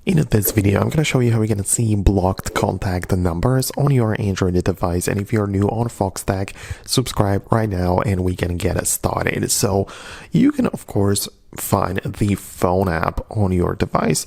In this video, I'm going to show you how you're going to see blocked contact numbers on your Android device. And if you're new on Foxtecc, subscribe right now and we can get it started. So you can, of course, find the phone app on your device.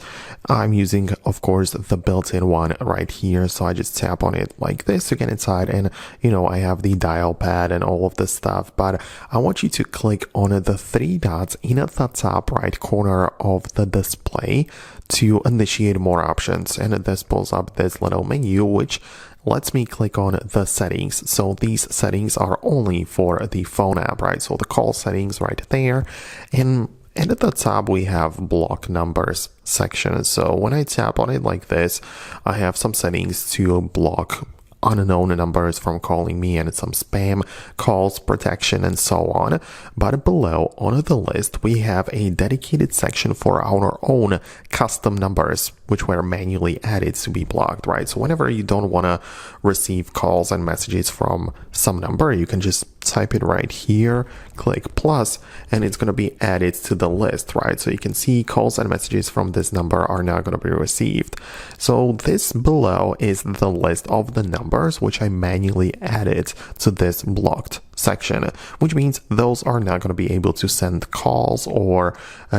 I'm using, of course, the built-in one right here. So I just tap on it like this to get inside, and I have the dial pad and all of this stuff. But I want you to click on the three dots in the top right corner of the display to initiate more options, and this pulls up this little menu which lets me click on the settings. So these settings are only for the phone app, right? So the call settings right there, and at the top we have block numbers section. So when I tap on it like this, I have some settings to block unknown numbers from calling me, and some spam calls protection and so on. But below on the list we have a dedicated section for our own custom numbers which were manually added to be blocked, right? So whenever you don't want to receive calls and messages from some number, you can just type it right here, click plus, and it's going to be added to the list, right? So you can see calls and messages from this number are now going to be received. So this below is the list of the numbers which I manually added to this blocked section, which means those are not going to be able to send calls or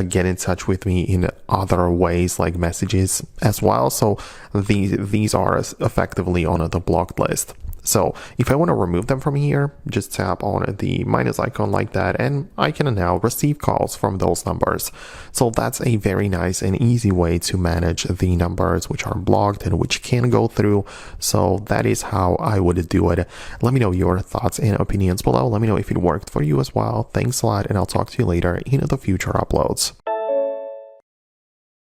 get in touch with me in other ways like messages as well. So these are effectively on the blocked list. So if I want to remove them from here, just tap on the minus icon like that, and I can now receive calls from those numbers. So that's a very nice and easy way to manage the numbers which are blocked and which can go through. So that is how I would do it. Let me know your thoughts and opinions below. Let me know if it worked for you as well. Thanks a lot, and I'll talk to you later in the future uploads.